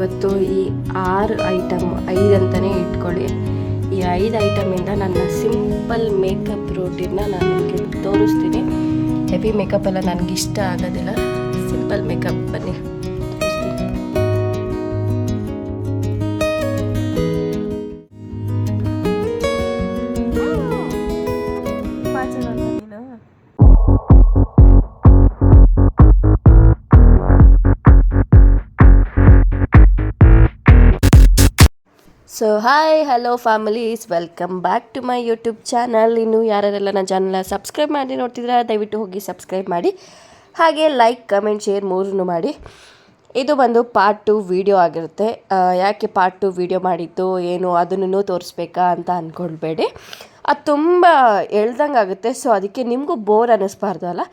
ಇವತ್ತು ಈ 6 ಐಟಮ್ 5 ಅಂತಲೇ ಇಟ್ಕೊಳ್ಳಿ. ಈ 5 ಐಟಮಿಂದ ನನ್ನ ಸಿಂಪಲ್ ಮೇಕಪ್ ರೂಟೀನ್ನ ನಾನು ನಿಮಗೆ ತೋರಿಸ್ತೀನಿ. ಹೆವಿ ಮೇಕಪ್ ಎಲ್ಲ ನನಗಿಷ್ಟ ಆಗೋದಿಲ್ಲ, ಸಿಂಪಲ್ ಮೇಕಪ್ ಬನ್ನಿ so hi hello families, welcome back to my YouTube channel. ಇನ್ನು ಯಾರೆಲ್ಲ ನನ್ನ ಚಾನಲ್ನ ಸಬ್ಸ್ಕ್ರೈಬ್ ಮಾಡಿ ನೋಡ್ತಿದ್ರೆ ದಯವಿಟ್ಟು ಹೋಗಿ ಸಬ್ಸ್ಕ್ರೈಬ್ ಮಾಡಿ, ಹಾಗೆ ಲೈಕ್ ಕಮೆಂಟ್ ಶೇರ್ 3 ಮಾಡಿ. ಇದು ಬಂದು ಪಾರ್ಟ್ 2 ವೀಡಿಯೋ ಆಗಿರುತ್ತೆ. ಯಾಕೆ ಪಾರ್ಟ್ 2 ವೀಡಿಯೋ ಮಾಡಿದ್ದು ಏನು ಅದನ್ನು ತೋರಿಸ್ಬೇಕಾ ಅಂತ ಅಂದ್ಕೊಳ್ಬೇಡಿ, ಅದು ತುಂಬ ಎಳ್ದಂಗೆ ಆಗುತ್ತೆ. ಸೊ ಅದಕ್ಕೆ ನಿಮಗೂ ಬೋರ್ ಅನ್ನಿಸ್ಬಾರ್ದು ಅಲ್ಲ,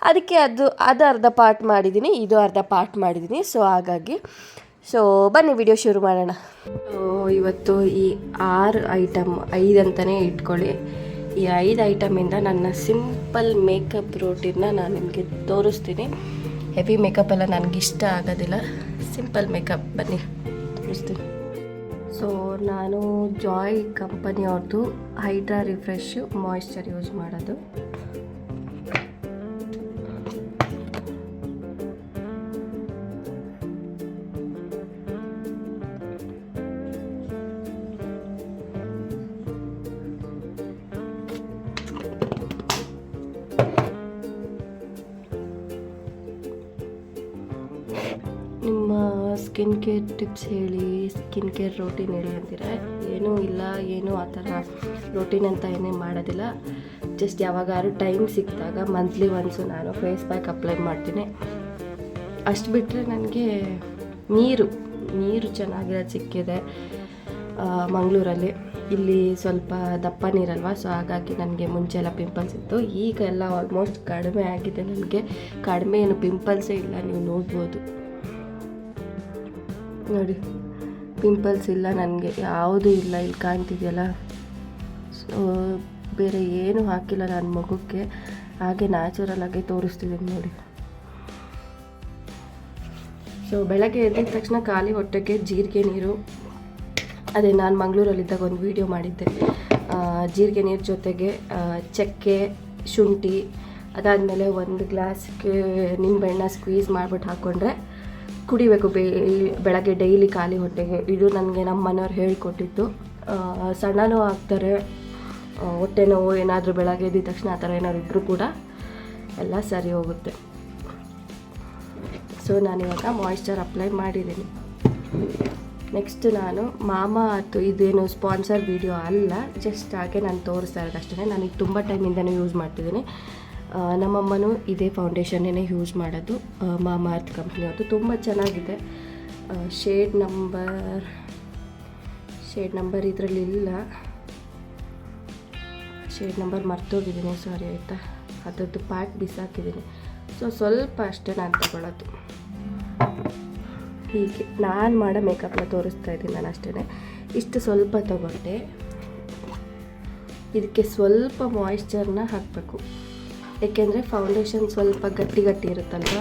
ಅದಕ್ಕೆ ಅದು ಅರ್ಧ ಪಾರ್ಟ್ ಮಾಡಿದ್ದೀನಿ, ಇದು ಅರ್ಧ ಪಾರ್ಟ್ ಮಾಡಿದ್ದೀನಿ. ಸೊ ಹಾಗಾಗಿ ಬನ್ನಿ ವಿಡಿಯೋ ಶುರು ಮಾಡೋಣ. ಇವತ್ತು ಈ 6 ಐಟಮ್ 5 ಅಂತಲೇ ಇಟ್ಕೊಳ್ಳಿ. ಈ 5 ಐಟಮಿಂದ ನನ್ನ ಸಿಂಪಲ್ ಮೇಕಪ್ ರೂಟೀನ್ನ ನಾನು ನಿಮಗೆ ತೋರಿಸ್ತೀನಿ. ಹೆವಿ ಮೇಕಪ್ ಎಲ್ಲ ನನಗಿಷ್ಟ ಆಗೋದಿಲ್ಲ, ಸಿಂಪಲ್ ಮೇಕಪ್ ಬನ್ನಿ ತೋರಿಸ್ತೀನಿ. ಸೊ ನಾನು ಜಾಯ್ ಕಂಪನಿಯವ್ರದ್ದು ಹೈಡ್ರಾ ರಿಫ್ರೆಶ್ ಮಾಯಿಶ್ಚರ್ ಯೂಸ್ ಮಾಡೋದು. ನಿಮ್ಮ ಸ್ಕಿನ್ ಕೇರ್ ಟಿಪ್ಸ್ ಹೇಳಿ, ಸ್ಕಿನ್ ಕೇರ್ ರೂಟೀನ್ ಹೇಳಿ ಅಂತೀರ. ಏನೂ ಇಲ್ಲ, ಏನೂ ಆ ಥರ ರೂಟೀನ್ ಅಂತ ಏನೇ ಮಾಡೋದಿಲ್ಲ. ಜಸ್ಟ್ ಯಾವಾಗಾದ್ರೂ ಟೈಮ್ ಸಿಕ್ಕಿದಾಗ ಮಂತ್ಲಿ ಒನ್ಸು ನಾನು ಫೇಸ್ ಪ್ಯಾಕ್ ಅಪ್ಲೈ ಮಾಡ್ತೀನಿ. ಅಷ್ಟು ಬಿಟ್ಟರೆ ನನಗೆ ನೀರು ಚೆನ್ನಾಗಿರೋದು ಸಿಕ್ಕಿದೆ ಮಂಗಳೂರಲ್ಲಿ. ಇಲ್ಲಿ ಸ್ವಲ್ಪ ದಪ್ಪ ನೀರಲ್ವ, ಸೊ ಹಾಗಾಗಿ ನನಗೆ ಮುಂಚೆ ಎಲ್ಲ ಪಿಂಪಲ್ಸ್ ಇತ್ತು. ಈಗ ಎಲ್ಲ ಆಲ್ಮೋಸ್ಟ್ ಕಡಿಮೆ ಆಗಿದೆ. ನನಗೆ ಕಡಿಮೆ ಏನು ಪಿಂಪಲ್ಸೇ ಇಲ್ಲ, ನೀವು ನೋಡ್ಬೋದು ನೋಡಿ, ಪಿಂಪಲ್ಸ್ ಇಲ್ಲ ನನಗೆ, ಯಾವುದೂ ಇಲ್ಲ. ಇಲ್ಲಿ ಕಾಣ್ತಿದೆಯಲ್ಲ, ಸೊ ಬೇರೆ ಏನೂ ಹಾಕಿಲ್ಲ ನನ್ನ ಮುಖಕ್ಕೆ, ಹಾಗೆ ನ್ಯಾಚುರಲಾಗಿ ತೋರಿಸ್ತಿದ್ದೀನಿ ನೋಡಿ. ಸೊ ಬೆಳಗ್ಗೆ ಎದ್ದ ತಕ್ಷಣ ಖಾಲಿ ಹೊಟ್ಟೆಗೆ ಜೀರಿಗೆ ನೀರು, ಅದೇ ನಾನು ಮಂಗಳೂರಲ್ಲಿದ್ದಾಗ ಒಂದು ವೀಡಿಯೋ ಮಾಡಿದ್ದೆ. ಜೀರಿಗೆ ನೀರು ಜೊತೆಗೆ ಚಕ್ಕೆ, ಶುಂಠಿ, ಅದಾದಮೇಲೆ 1 ಗ್ಲಾಸ್ಗೆ ನಿಂಬೆಹಣ್ಣ ಸ್ಕ್ವೀಸ್ ಮಾಡಿಬಿಟ್ಟು ಹಾಕ್ಕೊಂಡ್ರೆ ಕುಡಿಬೇಕು ಬೆಳಗ್ಗೆ ಡೈಲಿ ಖಾಲಿ ಹೊಟ್ಟೆಗೆ. ಇದು ನನಗೆ ನಮ್ಮ ಮನೆಯವ್ರು ಹೇಳಿಕೊಟ್ಟಿತ್ತು. ಸಣ್ಣನೂ ಆಗ್ತಾರೆ, ಹೊಟ್ಟೆ ನೋವು ಏನಾದರೂ ಬೆಳಗ್ಗೆ ಎದ್ದ ತಕ್ಷಣ ಆ ಥರ ಏನಾದ್ರು ಇದ್ದರೂ ಕೂಡ ಎಲ್ಲ ಸರಿ ಹೋಗುತ್ತೆ. ಸೊ ನಾನಿವಾಗ ಮಾಯಿಶ್ಚರ್ ಅಪ್ಲೈ ಮಾಡಿದ್ದೀನಿ. ನೆಕ್ಸ್ಟ್ ನಾನು ಮಾಮಾ ಅರ್ಥ್, ಇದೇನು ಸ್ಪಾನ್ಸರ್ ವೀಡಿಯೋ ಅಲ್ಲ, ಜಸ್ಟ್ ಹಾಗೆ ನಾನು ತೋರಿಸ್ತಾ ಇರೋದು ಅಷ್ಟೇ. ನನಗೆ ತುಂಬ ಟೈಮಿಂದನೂ ಯೂಸ್ ಮಾಡ್ತಿದ್ದೀನಿ. ನಮ್ಮಮ್ಮನೂ ಇದೇ ಫೌಂಡೇಶನ್ನೇ ಯೂಸ್ ಮಾಡೋದು, ಮಾಮಾ ಅರ್ಥ್ ಕಂಪ್ನಿಯವ್ರದ್ದು. ತುಂಬ ಚೆನ್ನಾಗಿದೆ. ಶೇಡ್ ನಂಬರ್ ಇದರಲ್ಲಿಲ್ಲ, ಶೇಡ್ ನಂಬರ್ ಮರ್ತೋಗಿದ್ದೀನಿ, ಸಾರಿ ಆಯಿತಾ. ಅದರದ್ದು ಪ್ಯಾಕ್ ಬಿಸಾಕಿದ್ದೀನಿ. ಸೊ ಸ್ವಲ್ಪ ಅಷ್ಟೇ ನಾನು ತಗೊಳ್ಳೋದು. ಹೀಗೆ ನಾನು ಮಾಡೋ ಮೇಕಪ್ನ ತೋರಿಸ್ತಾ ಇದ್ದೀನಿ ನಾನು ಅಷ್ಟೇ. ಇಷ್ಟು ಸ್ವಲ್ಪ ತಗೊಂಡೆ. ಇದಕ್ಕೆ ಸ್ವಲ್ಪ ಮಾಯಿಶ್ಚರ್ನ ಹಾಕಬೇಕು, ಏಕೆಂದರೆ ಫೌಂಡೇಶನ್ ಸ್ವಲ್ಪ ಗಟ್ಟಿ ಇರುತ್ತಲ್ವ.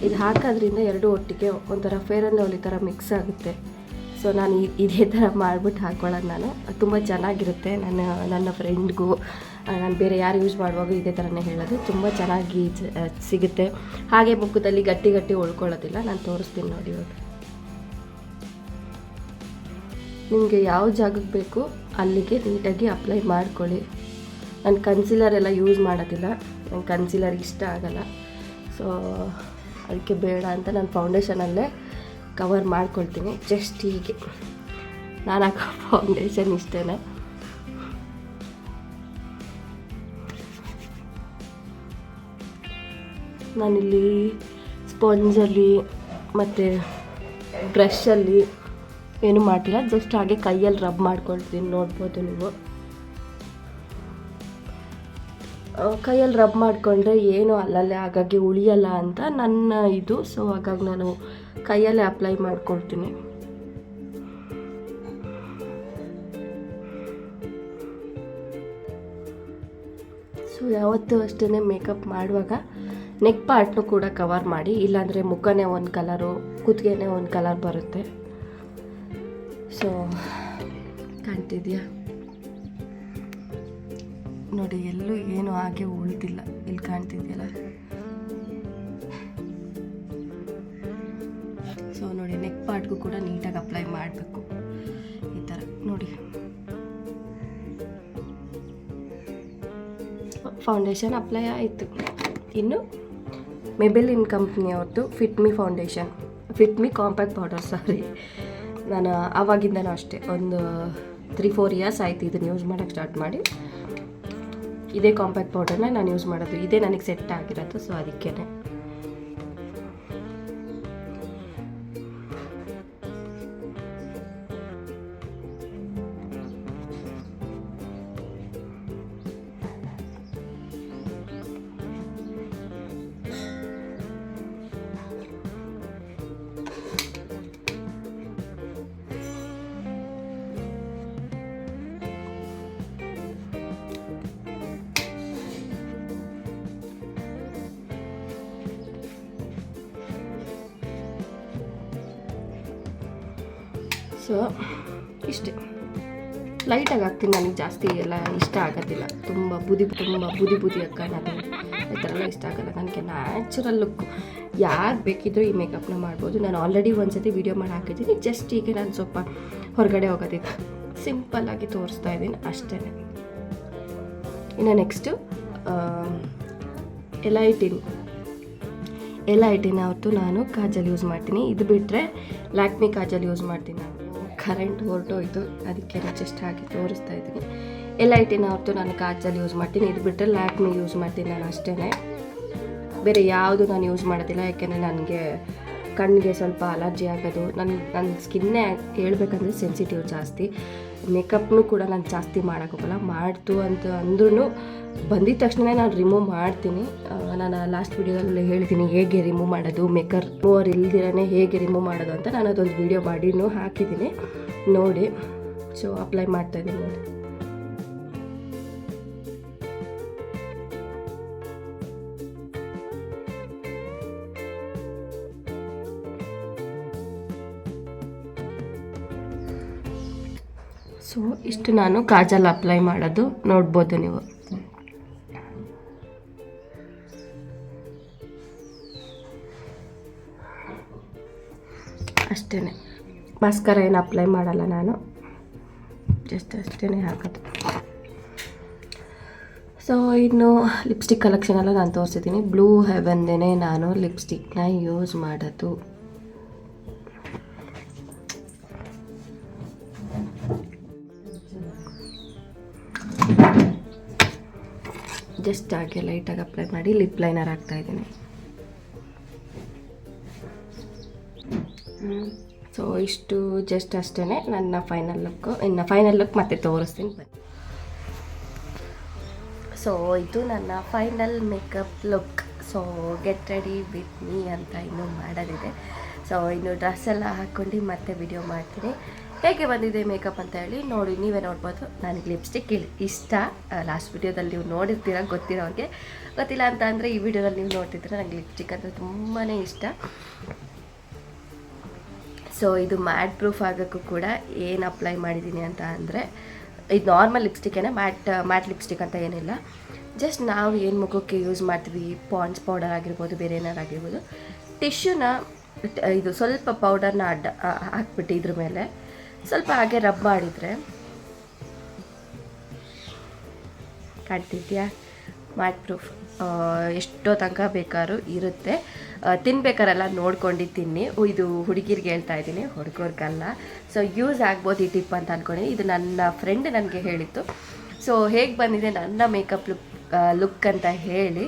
ಇದು ಹಾಕೋದ್ರಿಂದ ಎರಡು ಒಟ್ಟಿಗೆ ಒಂಥರ ಫೇರ್ ಆ್ಯಂಡ್ ಲವ್ಲಿ ಥರ ಮಿಕ್ಸ್ ಆಗುತ್ತೆ. ಸೊ ನಾನು ಇದೇ ಥರ ಮಾಡಿಬಿಟ್ಟು ಹಾಕ್ಕೊಳ್ಳೋದು ನಾನು. ತುಂಬ ಚೆನ್ನಾಗಿರುತ್ತೆ. ನನ್ನ ಫ್ರೆಂಡ್ಗೂ ನಾನು ಬೇರೆ ಯಾರು ಯೂಸ್ ಮಾಡುವಾಗ ಇದೇ ಥರನೇ ಹೇಳೋದು, ತುಂಬ ಚೆನ್ನಾಗಿ ಸಿಗುತ್ತೆ. ಹಾಗೆ ಮುಖದಲ್ಲಿ ಗಟ್ಟಿ ಉಳ್ಕೊಳ್ಳೋದಿಲ್ಲ. ನಾನು ತೋರಿಸ್ತೀನಿ ನೋಡಿ ಇವಾಗ. ನಿಮಗೆ ಯಾವ ಜಾಗಕ್ಕೆ ಬೇಕು ಅಲ್ಲಿಗೆ ನೀಟಾಗಿ ಅಪ್ಲೈ ಮಾಡ್ಕೊಳ್ಳಿ. ನಾನು ಕನ್ಸಿಲರ್ ಎಲ್ಲ ಯೂಸ್ ಮಾಡೋದಿಲ್ಲ, ನಂಗೆ ಕನ್ಸಿಲರ್ ಇಷ್ಟ ಆಗೋಲ್ಲ. ಸೊ ಅದಕ್ಕೆ ಬೇಡ ಅಂತ ನಾನು ಫೌಂಡೇಶನಲ್ಲೇ ಕವರ್ ಮಾಡ್ಕೊಳ್ತೀನಿ. ಜಸ್ಟ್ ಹೀಗೆ ನಾನು ಹಾಕೋ ಫೌಂಡೇಶನ್ ಇಷ್ಟೇ. ನಾನಿಲ್ಲಿ ಸ್ಪಾಂಜಲ್ಲಿ ಮತ್ತು ಬ್ರಷಲ್ಲಿ ಏನು ಮಾಡಿಲ್ಲ, ಜಸ್ಟ್ ಹಾಗೆ ಕೈಯಲ್ಲಿ ರಬ್ ಮಾಡ್ಕೊಳ್ತೀನಿ. ನೋಡ್ಬೋದು ನೀವು, ಕೈಯಲ್ಲಿ ರಬ್ ಮಾಡಿಕೊಂಡ್ರೆ ಏನು ಅಲ್ಲಲ್ಲೇ ಹಾಗಾಗಿ ಉಳಿಯಲ್ಲ ಅಂತ ನನ್ನ ಇದು. ಸೊ ಹಾಗಾಗಿ ನಾನು ಕೈಯಲ್ಲೇ ಅಪ್ಲೈ ಮಾಡ್ಕೊಳ್ತೀನಿ. ಸೊ ಯಾವತ್ತೂ ಅಷ್ಟೇ ಮೇಕಪ್ ಮಾಡುವಾಗ ನೆಕ್ ಪಾರ್ಟ್ನು ಕೂಡ ಕವರ್ ಮಾಡಿ, ಇಲ್ಲಾಂದರೆ ಮುಖನೇ ಒಂದು ಕಲರು, ಕುತ್ತಿಗೆನೇ ಒಂದು ಕಲರ್ ಬರುತ್ತೆ. ಸೊ ಕಾಣ್ತಿದ್ಯಾ ನೋಡಿ, ಎಲ್ಲೂ ಏನು ಹಾಗೆ ಉಳಿದಿಲ್ಲ. ಇಲ್ಲಿ ಕಾಣ್ತಿದ್ಯಲ್ಲ. ಸೊ ನೋಡಿ, ನೆಕ್ ಪಾರ್ಟ್ಗೂ ಕೂಡ ನೀಟಾಗಿ ಅಪ್ಲೈ ಮಾಡಬೇಕು. ಈ ಥರ ನೋಡಿ. ಫೌಂಡೇಶನ್ ಅಪ್ಲೈ ಆಯಿತು. ಇನ್ನು ಮೆಬೆಲಿನ್ ಕಂಪ್ನಿಯವ್ರದ್ದು ಫಿಟ್ ಮಿ ಕಾಂಪ್ಯಾಕ್ಟ್ ಪೌಡರ್. ಸಾರಿ, ನಾನು ಆವಾಗಿಂದನೂ ಅಷ್ಟೇ ಒಂದು 3-4 ಇಯರ್ಸ್ ಆಯಿತು ಇದನ್ನು ಯೂಸ್ ಮಾಡೋಕ್ಕೆ ಸ್ಟಾರ್ಟ್ ಮಾಡಿ. ಇದೇ ಕಾಂಪ್ಯಾಕ್ಟ್ ಪೌಡರ್ನ ನಾನು ಯೂಸ್ ಮಾಡೋದು. ಇದೇ ನನಗೆ ಸೆಟ್ ಆಗಿರೋದು. ಸೊ ಅದಕ್ಕೇ ಸೊ ಇಷ್ಟೇ ಲೈಟಾಗಿ ಹಾಕ್ತೀನಿ. ನನಗೆ ಜಾಸ್ತಿ ಎಲ್ಲ ಇಷ್ಟ ಆಗೋದಿಲ್ಲ. ತುಂಬ ಬುದಿ ಕಾಣೋದು ಈ ಥರ ಎಲ್ಲ ಇಷ್ಟ ಆಗೋಲ್ಲ ನನಗೆ. ನ್ಯಾಚುರಲ್ ಲುಕ್ಕು ಯಾರು ಬೇಕಿದ್ರೂ ಈ ಮೇಕಪ್ನ ಮಾಡ್ಬೋದು. ನಾನು ಆಲ್ರೆಡಿ ಒಂದ್ಸತಿ ವೀಡಿಯೋ ಮಾಡಿ ಹಾಕಿದ್ದೀನಿ. ಜಸ್ಟ್ ಈಗ ನಾನು ಸ್ವಲ್ಪ ಹೊರಗಡೆ ಹೋಗೋದಿತ್ತು, ಸಿಂಪಲ್ಲಾಗಿ ತೋರಿಸ್ತಾ ಇದ್ದೀನಿ ಅಷ್ಟೇ. ಇನ್ನು ನೆಕ್ಸ್ಟು ಎಲೈಟಿನ ಹೊತ್ತು ನಾನು ಕಾಜಲ್ ಯೂಸ್ ಮಾಡ್ತೀನಿ. ಇದು ಬಿಟ್ಟರೆ ಲ್ಯಾಕ್ಮಿ ಕಾಜಲ್ ಯೂಸ್ ಮಾಡ್ತೀನಿ. ನಾನು ಕರೆಂಟ್ ಹೊರಟೋಯ್ತು, ಅದಕ್ಕೆ ಜಸ್ಟ್ ಹಾಕಿ ತೋರಿಸ್ತಾ ಇದ್ದೀನಿ. ಎಲೈಟಿನ ಹೊತ್ತು ನಾನು ಕಾಜಲ್ ಯೂಸ್ ಮಾಡ್ತೀನಿ. ಇದು ಬಿಟ್ಟರೆ ಲ್ಯಾಕ್ಮಿ ಯೂಸ್ ಮಾಡ್ತೀನಿ ನಾನು ಅಷ್ಟೇ. ಬೇರೆ ಯಾವುದು ನಾನು ಯೂಸ್ ಮಾಡೋದಿಲ್ಲ. ಯಾಕೆಂದರೆ ನನಗೆ ಕಣ್ಣಿಗೆ ಸ್ವಲ್ಪ ಅಲರ್ಜಿ ಆಗೋದು. ನನ್ನ ಸ್ಕಿನ್ನೇ ಹೇಳ್ಬೇಕಂದ್ರೆ ಸೆನ್ಸಿಟಿವ್ ಜಾಸ್ತಿ. ಮೇಕಪ್ನು ಕೂಡ ನಾನು ಜಾಸ್ತಿ ಮಾಡೋಕ್ಕೋಗಲ್ಲ. ಮಾಡ್ತು ಅಂತ ಅಂದ್ರೂ ಬಂದಿದ ತಕ್ಷಣ ನಾನು ರಿಮೂವ್ ಮಾಡ್ತೀನಿ. ನಾನು ಲಾಸ್ಟ್ ವೀಡಿಯೋದಲ್ಲಿ ಹೇಳ್ತೀನಿ ಹೇಗೆ ರಿಮೂವ್ ಮಾಡೋದು, ಮೇಕರ್ ರಿಮೂವರ್ ಇಲ್ದಿರೇ ಹೇಗೆ ರಿಮೂವ್ ಮಾಡೋದು ಅಂತ. ನಾನು ಅದೊಂದು ವೀಡಿಯೋ ಮಾಡಿನೂ ಹಾಕಿದ್ದೀನಿ, ನೋಡಿ. ಸೊ ಅಪ್ಲೈ ಮಾಡ್ತಾಯಿದ್ದೀನಿ ನೋಡಿ. ಸೊ ಇಷ್ಟು ನಾನು ಕಾಜಲ್ ಅಪ್ಲೈ ಮಾಡೋದು ನೋಡ್ಬೋದು ನೀವು. ಅಷ್ಟೇ, ಮಾಸ್ಕರ ಏನು ಅಪ್ಲೈ ಮಾಡಲ್ಲ ನಾನು, ಜಸ್ಟ್ ಅಷ್ಟೇ ಹಾಕೋದು. ಸೊ ಇನ್ನು ಲಿಪ್ಸ್ಟಿಕ್ ಕಲೆಕ್ಷನ್ ಎಲ್ಲ ನಾನು ತೋರಿಸಿದ್ದೀನಿ. ಬ್ಲೂ ಹೆವೆನ್ದೇ ನಾನು ಲಿಪ್ಸ್ಟಿಕ್ನ ಯೂಸ್ ಮಾಡೋದು. ಜಸ್ಟ್ ಹಾಗೆ ಲೈಟಾಗಿ ಅಪ್ಲೈ ಮಾಡಿ ಲಿಪ್ ಲೈನರ್ ಹಾಕ್ತಾಯಿದ್ದೀನಿ. ಸೊ ಇಷ್ಟು ಜಸ್ಟ್ ಅಷ್ಟೇ ನನ್ನ ಫೈನಲ್ ಲುಕ್ಕು. ಇನ್ನು ಫೈನಲ್ ಲುಕ್ ಮತ್ತೆ ತೋರಿಸ್ತೀನಿ ಬನ್ನಿ. ಸೊ ಇದು ನನ್ನ final makeup look. So get ready with me ಅಂತ ಇನ್ನೂ ಮಾಡೋದಿದೆ. ಸೊ ಇನ್ನು ಡ್ರೆಸ್ ಎಲ್ಲ ಹಾಕ್ಕೊಂಡು ಮತ್ತೆ ವಿಡಿಯೋ ಮಾಡ್ತೀನಿ. ಹೇಗೆ ಬಂದಿದೆ ಮೇಕಪ್ ಅಂತ ಹೇಳಿ ನೋಡಿ, ನೀವೇ ನೋಡ್ಬೋದು. ನನಗೆ ಲಿಪ್ಸ್ಟಿಕ್ ಇಷ್ಟ. ಲಾಸ್ಟ್ ವಿಡಿಯೋದಲ್ಲಿ ನೀವು ನೋಡಿರ್ತೀರ, ಗೊತ್ತಿರೋರಿಗೆ. ಗೊತ್ತಿಲ್ಲ ಅಂತ ಅಂದರೆ ಈ ವಿಡಿಯೋದಲ್ಲಿ ನೀವು ನೋಡ್ತಿದ್ರೆ ನನಗೆ ಲಿಪ್ಸ್ಟಿಕ್ ಅಂದರೆ ತುಂಬಾ ಇಷ್ಟ. ಸೊ ಇದು ಮ್ಯಾಟ್ ಪ್ರೂಫ್ ಆಗೋಕ್ಕೂ ಕೂಡ ಏನು ಅಪ್ಲೈ ಮಾಡಿದ್ದೀನಿ ಅಂತ ಅಂದರೆ, ಇದು ನಾರ್ಮಲ್ ಲಿಪ್ಸ್ಟಿಕ್ಕೇನೆ, ಮ್ಯಾಟ್ ಲಿಪ್ಸ್ಟಿಕ್ ಅಂತ ಏನಿಲ್ಲ. ಜಸ್ಟ್ ನಾವು ಏನು ಮುಖಕ್ಕೆ ಯೂಸ್ ಮಾಡ್ತೀವಿ, ಪಾಂಡ್ಸ್ ಪೌಡರ್ ಆಗಿರ್ಬೋದು, ಬೇರೆ ಏನಾರು ಆಗಿರ್ಬೋದು, ಟಿಶ್ಯೂನ ಇದು ಸ್ವಲ್ಪ ಪೌಡರ್ನ ಹಾಕ್ಬಿಟ್ಟು ಇದ್ರ ಮೇಲೆ ಸ್ವಲ್ಪ ಹಾಗೆ ರಬ್ ಮಾಡಿದರೆ ಕಾಣ್ತಿದ್ಯಾ, ಮ್ಯಾಟ್ ಪ್ರೂಫ್. ಎಷ್ಟೋ ತನಕ ಬೇಕಾದ್ರೂ ಇರುತ್ತೆ. ತಿನ್ಬೇಕಾರೆಲ್ಲ ನೋಡ್ಕೊಂಡು ತಿನ್ನಿ. ಇದು ಹುಡುಗಿರಿಗೆ ಹೇಳ್ತಾ ಇದ್ದೀನಿ, ಹುಡುಗರಿಗಲ್ಲ. ಸೊ ಯೂಸ್ ಆಗ್ಬೋದು ಈ ಟಿಪ್ ಅಂತ ಅಂದ್ಕೊಂಡಿದ್ದೀನಿ. ಇದು ನನ್ನ ಫ್ರೆಂಡ್ ನನಗೆ ಹೇಳಿತ್ತು. ಸೊ ಹೇಗೆ ಬಂದಿದೆ ನನ್ನ ಮೇಕಪ್ ಲುಕ್ ಅಂತ ಹೇಳಿ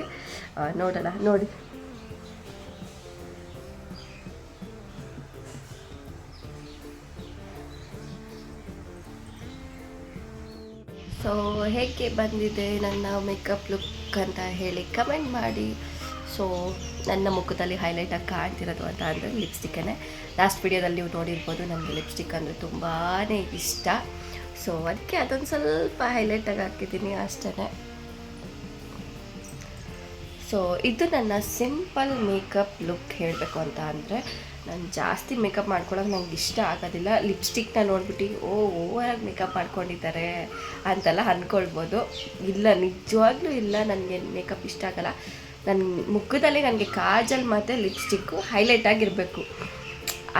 ನೋಡೋಣ, ನೋಡಿ. ಸೊ ಹೇಗೆ ಬಂದಿದೆ ನನ್ನ ಮೇಕಪ್ ಲುಕ್ ಅಂತ ಹೇಳಿ ಕಮೆಂಟ್ ಮಾಡಿ. ಸೊ ನನ್ನ ಮುಖದಲ್ಲಿ ಹೈಲೈಟಾಗಿ ಕಾಣ್ತಿರೋದು ಅಂತ ಅಂದರೆ ಲಿಪ್ಸ್ಟಿಕ್ಕೇ. ಲಾಸ್ಟ್ ವಿಡಿಯೋದಲ್ಲಿ ನೀವು ನೋಡಿರ್ಬೋದು, ನನಗೆ ಲಿಪ್ಸ್ಟಿಕ್ ಅಂದರೆ ತುಂಬಾ ಇಷ್ಟ. ಸೊ ಅದಕ್ಕೆ ಅದೊಂದು ಸ್ವಲ್ಪ ಹೈಲೈಟಾಗಿ ಹಾಕಿದ್ದೀನಿ ಅಷ್ಟೇ. ಸೊ ಇದು ನನ್ನ ಸಿಂಪಲ್ ಮೇಕಪ್ ಲುಕ್ ಹೇಳಬೇಕು ಅಂತ ಅಂದರೆ. ನಾನು ಜಾಸ್ತಿ ಮೇಕಪ್ ಮಾಡ್ಕೊಳ್ಳೋಕೆ ನಂಗೆ ಇಷ್ಟ ಆಗೋದಿಲ್ಲ. ಲಿಪ್ಸ್ಟಿಕ್ನ ನೋಡ್ಬಿಟ್ಟು ಓವರಾಗಿ ಮೇಕಪ್ ಮಾಡ್ಕೊಂಡಿದ್ದಾರೆ ಅಂತೆಲ್ಲ ಅಂದ್ಕೊಳ್ಬೋದು. ಇಲ್ಲ, ನಿಜವಾಗ್ಲೂ ಇಲ್ಲ, ನನಗೆ ಮೇಕಪ್ ಇಷ್ಟ ಆಗಲ್ಲ. ನನ್ನ ಮುಖದಲ್ಲಿ ನನಗೆ ಕಾಜಲ್ ಮತ್ತು ಲಿಪ್ಸ್ಟಿಕ್ಕು ಹೈಲೈಟ್ ಆಗಿರಬೇಕು.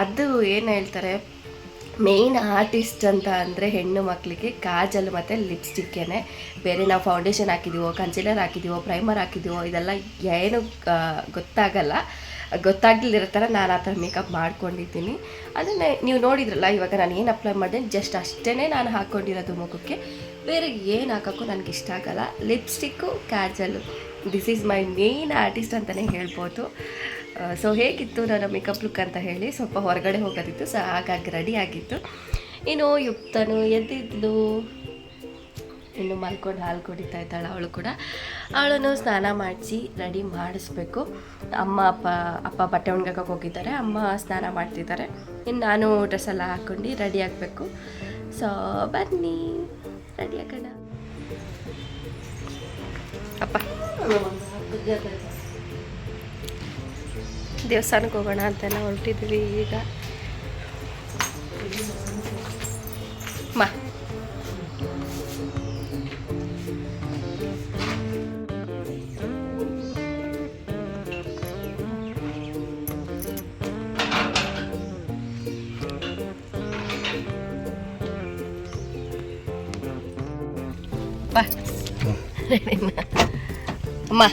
ಅದು ಏನು ಹೇಳ್ತಾರೆ, ಮೇಯ್ನ್ ಆರ್ಟಿಸ್ಟ್ ಅಂತ ಅಂದರೆ ಹೆಣ್ಣು ಮಕ್ಕಳಿಗೆ ಕಾಜಲ್ ಮತ್ತು ಲಿಪ್ಸ್ಟಿಕ್ಕೇ. ಬೇರೆ ನಾವು ಫೌಂಡೇಶನ್ ಹಾಕಿದ್ದೀವೋ, ಕನ್ಸಿಲರ್ ಹಾಕಿದ್ದೀವೋ, ಪ್ರೈಮರ್ ಹಾಕಿದ್ದೀವೋ ಇದೆಲ್ಲ ಏನು ಗೊತ್ತಾಗಲ್ಲ. ಗೊತ್ತಾಗಲಿರೋ ಥರ ನಾನು ಆ ಥರ ಮೇಕಪ್ ಮಾಡ್ಕೊಂಡಿದ್ದೀನಿ. ಅದನ್ನೇ ನೀವು ನೋಡಿದ್ರಲ್ಲ, ಇವಾಗ ನಾನು ಏನು ಅಪ್ಲೈ ಮಾಡಿದೆ ಜಸ್ಟ್ ಅಷ್ಟೇ ನಾನು ಹಾಕ್ಕೊಂಡಿರೋದು ಮುಖಕ್ಕೆ. ಬೇರೆ ಏನು ಹಾಕೋಕ್ಕೂ ನನಗೆ ಇಷ್ಟ ಆಗಲ್ಲ. Lipstick, kajal, this is my main artist ಅಂತಲೇ ಹೇಳ್ಬೋದು. ಸೊ ಹೇಗಿತ್ತು ನನ್ನ ಮೇಕಪ್ ಲುಕ್ ಅಂತ ಹೇಳಿ. ಸ್ವಲ್ಪ ಹೊರಗಡೆ ಹೋಗೋದಿತ್ತು, ಸೊ ಹಾಗಾಗಿ ರೆಡಿ ಆಗಿತ್ತು. ಇನ್ನು ಯುಕ್ತನು ಎದ್ದಿದ್ದು, ಇನ್ನು ಮಲ್ಕೊಂಡು ಹಾಲು ಕುಡಿತಾ ಇದ್ದಾಳೆ ಅವಳು ಕೂಡ. ಅವಳನ್ನು ಸ್ನಾನ ಮಾಡಿಸಿ ರೆಡಿ ಮಾಡಿಸ್ಬೇಕು. ಅಪ್ಪ ಬಟ್ಟೆ ಒಣಗಕ್ಕೆ ಹೋಗಿದ್ದಾರೆ, ಅಮ್ಮ ಸ್ನಾನ ಮಾಡ್ತಿದ್ದಾರೆ. ಇನ್ನು ನಾನು ಡ್ರೆಸ್ ಎಲ್ಲ ಹಾಕ್ಕೊಂಡು ರೆಡಿ ಆಗಬೇಕು. ಸೊ ಬನ್ನಿ ರೆಡಿ ಆಗೋಣ. ಅಪ್ಪ ದೇವಸ್ಥಾನಕ್ಕೆ ಹೋಗೋಣ ಅಂತೆಲ್ಲ ಹೊರಟಿದ್ವಿ ಈಗ. ಬಾ ಅಮ್ಮ.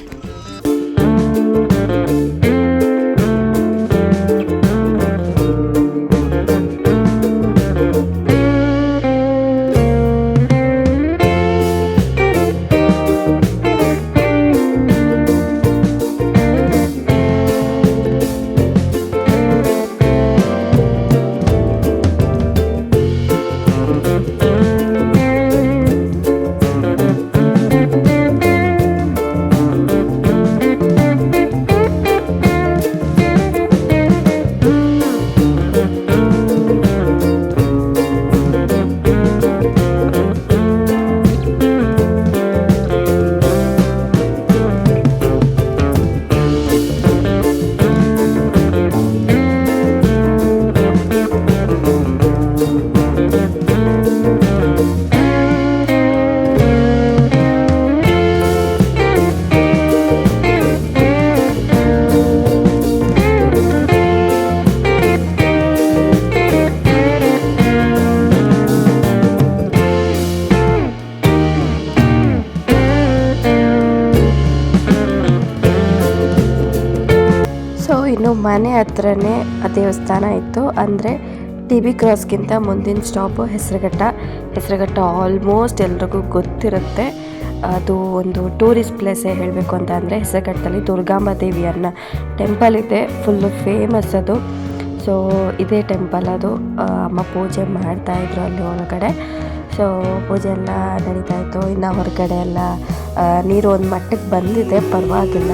ಇನ್ನು ಮನೆ ಹತ್ರನೇ ಆ ದೇವಸ್ಥಾನ ಇತ್ತು. ಅಂದರೆ ಟಿ ಬಿ ಕ್ರಾಸ್ಗಿಂತ ಮುಂದಿನ ಸ್ಟಾಪು ಹೆಸರುಘಟ್ಟ ಆಲ್ಮೋಸ್ಟ್ ಎಲ್ರಿಗೂ ಗೊತ್ತಿರುತ್ತೆ. ಅದು ಒಂದು ಟೂರಿಸ್ಟ್ ಪ್ಲೇಸೇ ಹೇಳಬೇಕು ಅಂತ ಅಂದರೆ ಹೆಸರುಘಟ್ಟದಲ್ಲಿ ದುರ್ಗಾಂಬ ದೇವಿ ಅನ್ನೋ ಟೆಂಪಲ್ ಇದೆ, ಫುಲ್ಲು ಫೇಮಸ್ ಅದು. ಸೊ ಇದೇ ಟೆಂಪಲ್ ಅದು. ಅಮ್ಮ ಪೂಜೆ ಮಾಡ್ತಾಯಿದ್ರು ಅಲ್ಲಿ ಒಳಗಡೆ. ಸೊ ಪೂಜೆ ಎಲ್ಲ ನಡೀತಾಯಿತ್ತು. ಇನ್ನು ಹೊರಗಡೆ ಎಲ್ಲ ನೀರು ಒಂದು ಮಟ್ಟಕ್ಕೆ ಬಂದಿದೆ, ಪರವಾಗಿಲ್ಲ.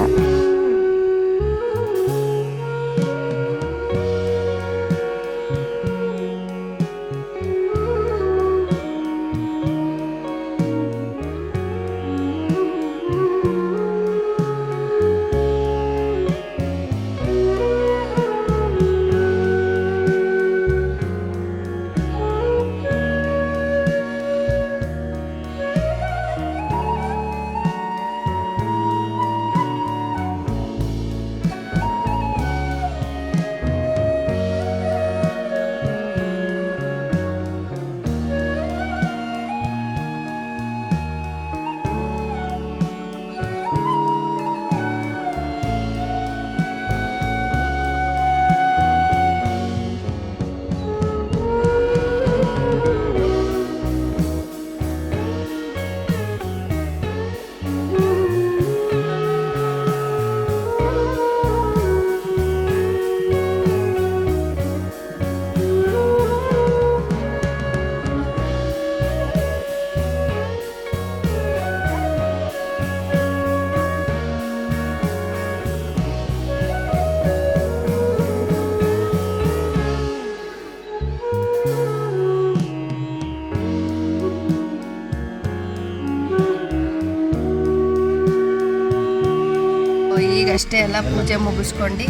ಈಗಷ್ಟೇ ಎಲ್ಲ ಪೂಜೆ ಮುಗಿಸ್ಕೊಂಡು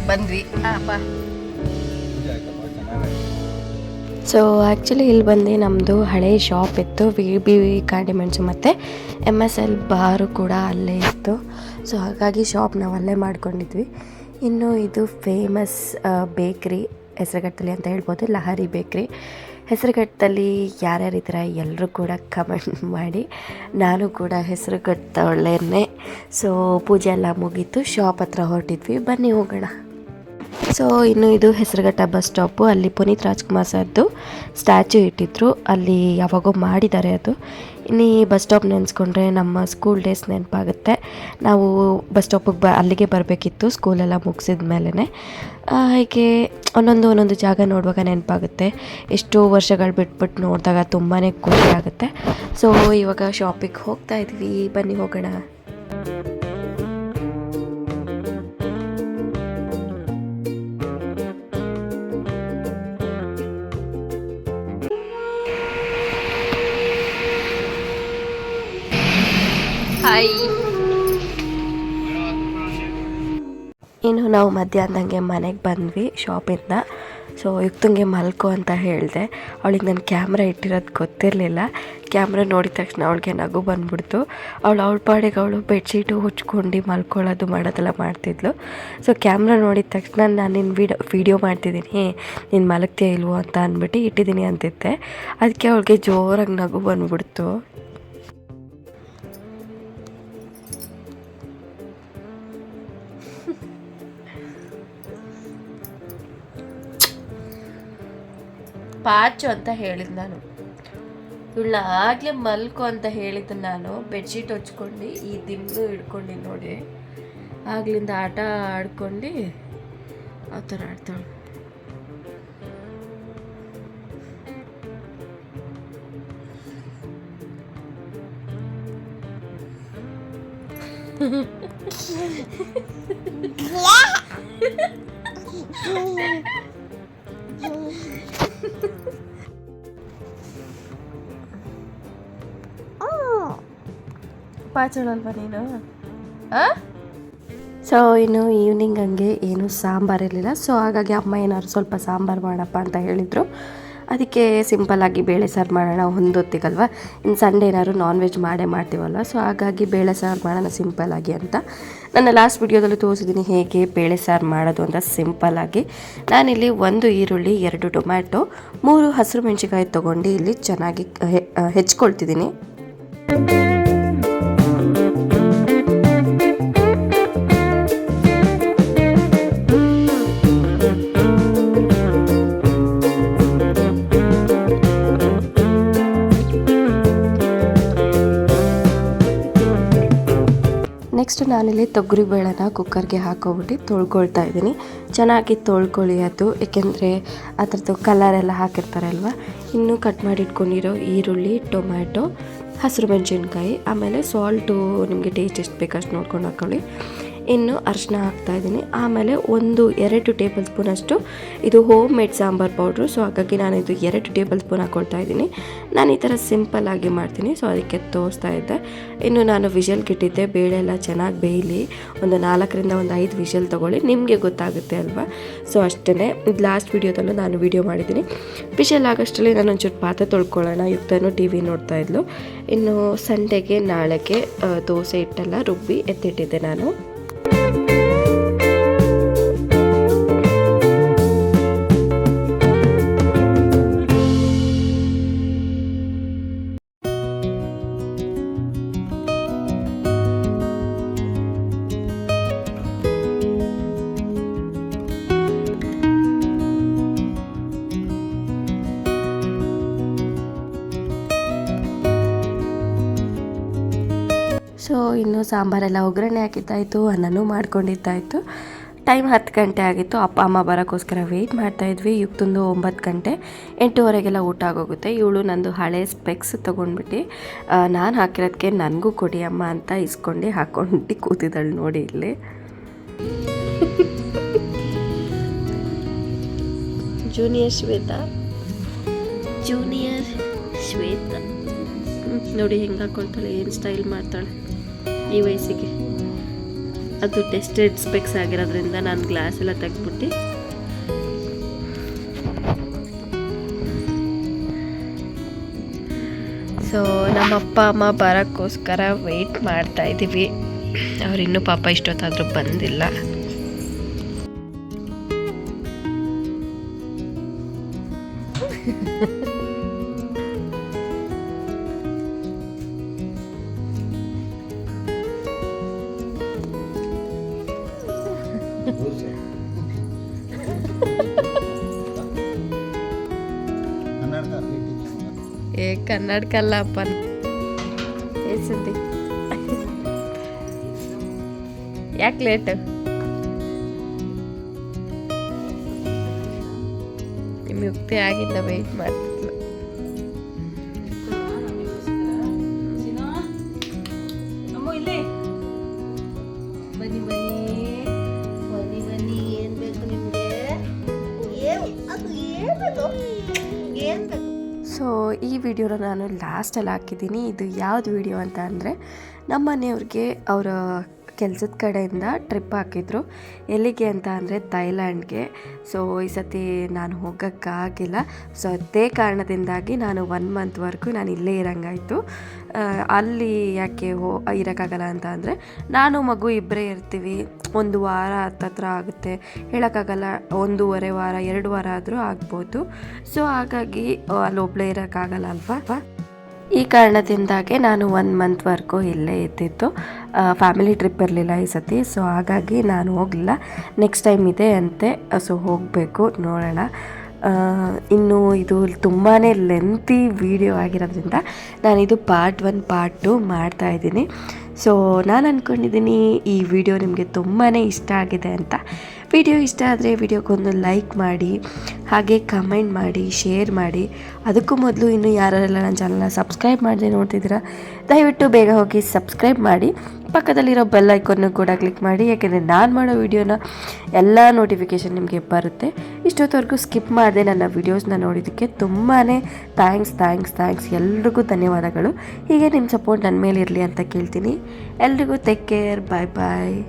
ಬಂದ್ವಿ. ಅಪ್ಪ ಸೊ ಆ್ಯಕ್ಚುಲಿ ಇಲ್ಲಿ ಬಂದು ನಮ್ಮದು ಹಳೆಯ ಶಾಪ್ ಇತ್ತು, ವಿ ಕಾಂಡಿಮೆಂಟ್ಸು ಮತ್ತು MSL ಬಾರು ಕೂಡ ಅಲ್ಲೇ ಇತ್ತು. ಸೊ ಹಾಗಾಗಿ ಶಾಪ್ ನಾವು ಅಲ್ಲೇ ಮಾಡ್ಕೊಂಡಿದ್ವಿ. ಇನ್ನು ಇದು ಫೇಮಸ್ ಬೇಕ್ರಿ ಹೆಸರುಘಟ್ಟದಲ್ಲಿ ಅಂತ ಹೇಳ್ಬೋದು, ಲಹರಿ ಬೇಕ್ರಿ. ಹೆಸರುಘಟ್ಟದಲ್ಲಿ ಯಾರ್ಯಾರಿದ್ದೀರ ಎಲ್ಲರೂ ಕೂಡ ಕಮೆಂಟ್ ಮಾಡಿ. ನಾನು ಕೂಡ ಹೆಸರುಘಟ್ಟವಳ್ಳೇನೆ. ಸೊ ಪೂಜೆ ಎಲ್ಲ ಮುಗೀತು, ಶಾಪ್ ಹತ್ರ ಹೊರಟಿದ್ವಿ, ಬನ್ನಿ ಹೋಗೋಣ. ಸೊ ಇನ್ನು ಇದು ಹೆಸರುಘಟ್ಟ ಬಸ್ ಸ್ಟಾಪು. ಅಲ್ಲಿ ಪುನೀತ್ ರಾಜ್ಕುಮಾರ್ ಸರ್ದು ಸ್ಟ್ಯಾಚ್ಯೂ ಇಟ್ಟಿದ್ರು, ಅಲ್ಲಿ ಯಾವಾಗೋ ಮಾಡಿದ್ದಾರೆ ಅದು. ಇನ್ನು ಈ ಬಸ್ ಸ್ಟಾಪ್ ನೆನೆಸ್ಕೊಂಡ್ರೆ ನಮ್ಮ ಸ್ಕೂಲ್ ಡೇಸ್ ನೆನಪಾಗುತ್ತೆ. ನಾವು ಬಸ್ ಸ್ಟಾಪಿಗೆ ಅಲ್ಲಿಗೆ ಬರಬೇಕಿತ್ತು ಸ್ಕೂಲೆಲ್ಲ ಮುಗಿಸಿದ ಮೇಲೇ. ಹೀಗೆ ಒಂದೊಂದು ಜಾಗ ನೋಡುವಾಗ ನೆನಪಾಗುತ್ತೆ. ಎಷ್ಟೋ ವರ್ಷಗಳು ಬಿಟ್ಬಿಟ್ಟು ನೋಡಿದಾಗ ತುಂಬಾ ಖುಷಿ ಆಗುತ್ತೆ. ಸೊ ಇವಾಗ ಶಾಪಿಗೆ ಹೋಗ್ತಾ ಇದ್ವಿ, ಬನ್ನಿ ಹೋಗೋಣ. ಇನ್ನು ನಾವು ಮಧ್ಯಾಹ್ನದಂಗೆ ಮನೆಗೆ ಬಂದ್ವಿ ಶಾಪಿಂದ. ಸೊ ಯುಕ್ತಂಗೆ ಮಲ್ಕೋ ಅಂತ ಹೇಳಿದೆ. ಅವಳಿಗೆ ನನ್ನ ಕ್ಯಾಮ್ರಾ ಇಟ್ಟಿರೋದು ಗೊತ್ತಿರಲಿಲ್ಲ. ಕ್ಯಾಮ್ರಾ ನೋಡಿದ ತಕ್ಷಣ ಅವಳಿಗೆ ನಗು ಬಂದ್ಬಿಡ್ತು. ಅವಳ ಪಾಡಿಗೆ ಅವಳು ಬೆಡ್ಶೀಟು ಹುಚ್ಕೊಂಡು ಮಲ್ಕೊಳ್ಳೋದು ಮಾಡೋದೆಲ್ಲ ಮಾಡ್ತಿದ್ಲು. ಸೊ ಕ್ಯಾಮ್ರಾ ನೋಡಿದ ತಕ್ಷಣ ನಾನು ನಿನ್ನ ವಿಡಿಯೋ ಮಾಡ್ತಿದ್ದೀನಿ, ನೀನು ಮಲಗ್ತೀಯ ಇಲ್ವೋ ಅಂತ ಅಂದ್ಬಿಟ್ಟು ಇಟ್ಟಿದ್ದೀನಿ ಅಂತಿದ್ದೆ. ಅದಕ್ಕೆ ಅವಳಿಗೆ ಜೋರಾಗಿ ನಗು ಬಂದ್ಬಿಡ್ತು. ಪಾಚು ಅಂತ ಹೇಳಿದ್ದು ನಾನು, ಇವಳನ್ನ ಆಗಲೇ ಮಲ್ಕೋ ಅಂತ ಹೇಳಿದ್ದು ನಾನು. ಬೆಡ್ಶೀಟ್ ಹೊಚ್ಕೊಂಡು ಈ ದಿಂಬು ಹಿಡ್ಕೊಂಡು ನೋಡಿ, ಆಗ್ಲಿಂದ ಆಟ ಆಡ್ಕೊಂಡು ಆ ಥರ ಆಡ್ತಾಳೆ. ಪಾಚಳಲ್ವ ನೀನು? ಸೊ ಇನ್ನು ಈವ್ನಿಂಗ್ ಹಂಗೆ ಏನು ಸಾಂಬಾರಿರಲಿಲ್ಲ. ಸೊ ಹಾಗಾಗಿ ಅಮ್ಮ ಏನಾದ್ರು ಸ್ವಲ್ಪ ಸಾಂಬಾರು ಮಾಡಪ್ಪ ಅಂತ ಹೇಳಿದರು. ಅದಕ್ಕೆ ಸಿಂಪಲ್ಲಾಗಿ ಬೇಳೆ ಸಾರು ಮಾಡೋಣ, ಹೊಂದೊತ್ತಿಗಲ್ವ. ಇನ್ನು ಸಂಡೇ ಏನಾದ್ರು ನಾನ್ ವೆಜ್ ಮಾಡೇ ಮಾಡ್ತೀವಲ್ಲ, ಸೊ ಹಾಗಾಗಿ ಬೇಳೆ ಸಾರು ಮಾಡೋಣ ಸಿಂಪಲ್ಲಾಗಿ ಅಂತ. ನನ್ನ ಲಾಸ್ಟ್ ವಿಡಿಯೋದಲ್ಲಿ ತೋರಿಸಿದ್ದೀನಿ ಹೇಗೆ ಬೇಳೆ ಸಾರು ಮಾಡೋದು ಅಂತ ಸಿಂಪಲ್ಲಾಗಿ. ನಾನಿಲ್ಲಿ 1 ಈರುಳ್ಳಿ, 2 ಟೊಮ್ಯಾಟೊ, 3 ಹಸಿರು ಮೆಣಸಿನ್ಕಾಯಿ ತೊಗೊಂಡು ಇಲ್ಲಿ ಚೆನ್ನಾಗಿ ಹೆಚ್ಕೊಳ್ತಿದ್ದೀನಿ. ನೆಕ್ಸ್ಟ್ ನಾನಿಲ್ಲಿ ತೊಗರಿಬೇಳೆನ ಕುಕ್ಕರ್ಗೆ ಹಾಕೋಬಿಟ್ಟು ತೊಳ್ಕೊಳ್ತಾ ಇದ್ದೀನಿ. ಚೆನ್ನಾಗಿ ತೊಳ್ಕೊಳ್ಳಿ ಅದು, ಏಕೆಂದರೆ ಅದರದ್ದು ಕಲರೆಲ್ಲ ಹಾಕಿರ್ತಾರಲ್ವ. ಇನ್ನು ಕಟ್ ಮಾಡಿ ಇಟ್ಕೊಂಡಿರೋ ಈರುಳ್ಳಿ, ಟೊಮ್ಯಾಟೊ, ಹಸಿರು ಮೆಣಸಿನ್ಕಾಯಿ, ಆಮೇಲೆ ಸಾಲ್ಟು ನಿಮಗೆ ಟೇಸ್ಟ್ ಎಷ್ಟು ಬೇಕಷ್ಟು ನೋಡ್ಕೊಂಡು ಹಾಕ್ಕೊಳ್ಳಿ. ಇನ್ನು ಅರಿಶಿನ ಹಾಕ್ತಾಯಿದ್ದೀನಿ. ಆಮೇಲೆ 1-2 ಟೇಬಲ್ ಸ್ಪೂನಷ್ಟು ಇದು home made sambar powder. So ಹಾಗಾಗಿ ನಾನು ಇದು 2 ಟೇಬಲ್ ಸ್ಪೂನ್ ಹಾಕ್ಕೊಳ್ತಾ ಇದ್ದೀನಿ. ನಾನು ಈ ಥರ ಸಿಂಪಲ್ಲಾಗಿ ಮಾಡ್ತೀನಿ, ಸೊ ಅದಕ್ಕೆ ತೋರಿಸ್ತಾ ಇದ್ದೆ. ಇನ್ನು ನಾನು ವಿಷಲ್ಗೆ ಇಟ್ಟಿದ್ದೆ, ಬೇಳೆ ಎಲ್ಲ ಚೆನ್ನಾಗಿ ಬೇಯಲಿ, 4ರಿಂದ 5 ವಿಷಲ್ ತೊಗೊಳ್ಳಿ, ನಿಮಗೆ ಗೊತ್ತಾಗುತ್ತೆ ಅಲ್ವಾ. ಸೊ ಅಷ್ಟೇ, ಇದು ಲಾಸ್ಟ್ ವೀಡಿಯೋದಲ್ಲೂ ನಾನು ವೀಡಿಯೋ ಮಾಡಿದ್ದೀನಿ. ವಿಷಲ್ ಆಗೋಷ್ಟರಲ್ಲಿ ನಾನು ಒಂಚೂರು ಪಾತ್ರೆ ತೊಳ್ಕೊಳ್ಳೋಣ. ಯುಕ್ತನೂ TV ನೋಡ್ತಾ ಇದ್ಲು. ಇನ್ನು ಸಂಡೆಗೆ ನಾಳೆಗೆ ದೋಸೆ ಹಿಟ್ಟೆಲ್ಲ ರುಬ್ಬಿ ಎತ್ತಿಟ್ಟಿದ್ದೆ ನಾನು. ಸೊ ಇನ್ನು ಸಾಂಬಾರೆಲ್ಲ ಒಗ್ಗರಣೆ ಹಾಕಿದ್ದಾಯಿತು, ಅನ್ನನೂ ಮಾಡ್ಕೊಂಡಿದ್ದಾಯಿತು. ಟೈಮ್ 10 ಗಂಟೆ ಆಗಿತ್ತು. ಅಪ್ಪ ಅಮ್ಮ ಬರೋಕ್ಕೋಸ್ಕರ ವೆಯ್ಟ್ ಮಾಡ್ತಾಯಿದ್ವಿ. ಯುಕ್ತಂದು 9 ಗಂಟೆ, 8:15ಗೆಲ್ಲ ಊಟ ಆಗೋಗುತ್ತೆ. ಇವಳು ನಂದು ಹಳೆ ಸ್ಪೆಕ್ಸ್ ತೊಗೊಂಡ್ಬಿಟ್ಟು ನಾನು ಹಾಕಿರೋದಕ್ಕೆ ನನಗೂ ಕೊಡಿ ಅಮ್ಮ ಅಂತ ಇಸ್ಕೊಂಡು ಹಾಕ್ಕೊಂಡು ಕೂತಿದ್ದಾಳೆ ನೋಡಿ ಇಲ್ಲಿ. ಜೂನಿಯರ್ ಶ್ವೇತಾ ನೋಡಿ ಹೆಂಗೆ ಹಾಕ್ಕೊಳ್ತಾಳೆ, ಏನು ಸ್ಟೈಲ್ ಮಾಡ್ತಾಳೆ ಈ ವಯಸ್ಸಿಗೆ. ಅದು ಟೆಸ್ಟೆಡ್ ಸ್ಪೆಕ್ಸ್ ಆಗಿರೋದ್ರಿಂದ ನಾನು ಗ್ಲಾಸ್ ಎಲ್ಲ ತೆಗೆದ್ಬಿಟ್ಟು ಸೊ ನಮ್ಮ ಅಪ್ಪ ಅಮ್ಮ ಬರೋಕ್ಕೋಸ್ಕರ ವೆಯ್ಟ್ ಮಾಡ್ತಾ ಇದ್ದೀವಿ. ಅವರಿನ್ನೂ ಪಾಪ ಇಷ್ಟೊತ್ತಾದರೂ ಬಂದಿಲ್ಲ. ಕನ್ನಡಕ ಅಲ್ಲಪ್ಪ ಸುದ್ದಿ. ಯಾಕೆ ಲೇಟ್? ನಿಮ್ಮ ಯುಕ್ತಿ ಆಗಿಂದ ವೆಯ್ಟ್ ಮಾಡ್ತಿದ್ಲು. ಬನ್ನಿ ಬನ್ನಿ ಬನ್ನಿ ಬನ್ನಿ. ಏನ್ ಬೇಕು ನಿಮಗೆ? ಅದು ಏನ್ ಬೇಕು? ಸೊ ಈ ವಿಡಿಯೋನ ನಾನು ಲಾಸ್ಟಲ್ಲಿ ಹಾಕಿದ್ದೀನಿ. ಇದು ಯಾವ್ದು ವಿಡಿಯೋ ಅಂತ ಅಂದರೆ ನಮ್ಮ ಮನೆಯವ್ರಿಗೆ ಅವರ ಕೆಲಸದ ಕಡೆಯಿಂದ ಟ್ರಿಪ್ ಹಾಕಿದ್ರು. ಎಲ್ಲಿಗೆ ಅಂತ ಅಂದರೆ ಥೈಲ್ಯಾಂಡ್ಗೆ. ಸೊ ಈ ಸತಿ ನಾನು ಹೋಗೋಕ್ಕಾಗಿಲ್ಲ. ಸೊ ಅದೇ ಕಾರಣದಿಂದಾಗಿ ನಾನು 1 ಮಂತ್ವರೆಗೂ ನಾನು ಇಲ್ಲೇ ಇರೋಂಗಾಯಿತು. ಅಲ್ಲಿ ಯಾಕೆ ಇರೋಕ್ಕಾಗಲ್ಲ ಅಂತ ಅಂದರೆ ನಾನು ಮಗು ಇಬ್ಬರೇ ಇರ್ತೀವಿ. 1 ವಾರ ಹತ್ತತ್ರ ಆಗುತ್ತೆ, ಹೇಳೋಕ್ಕಾಗಲ್ಲ. 1.5 ವಾರ 2 ವಾರ ಆದರೂ ಆಗ್ಬೋದು. ಸೊ ಹಾಗಾಗಿ ಅಲ್ಲೊಬ್ಬಳೇ ಇರೋಕ್ಕಾಗಲ್ಲ ಅಲ್ವಾ. ಈ ಕಾರಣದಿಂದಾಗೆ ನಾನು 1 ಮಂತ್ವರೆಗೂ ಇಲ್ಲೇ ಇದ್ದಿದ್ದು. ಫ್ಯಾಮಿಲಿ ಟ್ರಿಪ್ ಇರಲಿಲ್ಲ ಈ ಸತಿ. ಸೊ ಹಾಗಾಗಿ ನಾನು ಹೋಗಲಿಲ್ಲ. ನೆಕ್ಸ್ಟ್ ಟೈಮ್ ಇದೆ ಅಂತೆ. ಸೊ ಹೋಗಬೇಕು, ನೋಡೋಣ. ಇನ್ನು ಇದು ತುಂಬಾ ಲೆಂತಿ ವಿಡಿಯೋ ಆಗಿರೋದ್ರಿಂದ ನಾನಿದು ಪಾರ್ಟ್ 1 ಪಾರ್ಟ್ 2 ಮಾಡ್ತಾಯಿದ್ದೀನಿ. ಸೊ ನಾನು ಅಂದ್ಕೊಂಡಿದ್ದೀನಿ ಈ ವಿಡಿಯೋ ನಿಮಗೆ ತುಂಬಾ ಇಷ್ಟ ಆಗಿದೆ ಅಂತ. ವಿಡಿಯೋ ಇಷ್ಟ ಆದರೆ ವಿಡಿಯೋಗೊಂದು ಲೈಕ್ ಮಾಡಿ, ಹಾಗೆ ಕಮೆಂಟ್ ಮಾಡಿ, ಶೇರ್ ಮಾಡಿ. ಅದಕ್ಕೂ ಮೊದಲು ಇನ್ನೂ ಯಾರೆಲ್ಲ ನನ್ನ ಚಾನಲ್ನ ಸಬ್ಸ್ಕ್ರೈಬ್ ಮಾಡದೆ ನೋಡ್ತಿದ್ದೀರಾ, ದಯವಿಟ್ಟು ಬೇಗ ಹೋಗಿ ಸಬ್ಸ್ಕ್ರೈಬ್ ಮಾಡಿ. ಪಕ್ಕದಲ್ಲಿರೋ ಬೆಲ್ ಐಕಾನ್ನು ಕೂಡ ಕ್ಲಿಕ್ ಮಾಡಿ, ಯಾಕೆಂದರೆ ನಾನು ಮಾಡೋ ವಿಡಿಯೋನ ಎಲ್ಲ ನೋಟಿಫಿಕೇಷನ್ ನಿಮಗೆ ಬರುತ್ತೆ. ಇಷ್ಟೊತ್ತವರೆಗೂ ಸ್ಕಿಪ್ ಮಾಡದೆ ನನ್ನ ವಿಡಿಯೋಸ್ನ ನೋಡಿದ್ದಕ್ಕೆ ತುಂಬಾ ಥ್ಯಾಂಕ್ಸ್. ಎಲ್ರಿಗೂ ಧನ್ಯವಾದಗಳು. ಹೀಗೆ ನಿಮ್ಮ ಸಪೋರ್ಟ್ ನನ್ನ ಮೇಲೆ ಇರಲಿ ಅಂತ ಕೇಳ್ತೀನಿ. ಎಲ್ರಿಗೂ ಟೇಕ್ ಕೇರ್. ಬಾಯ್.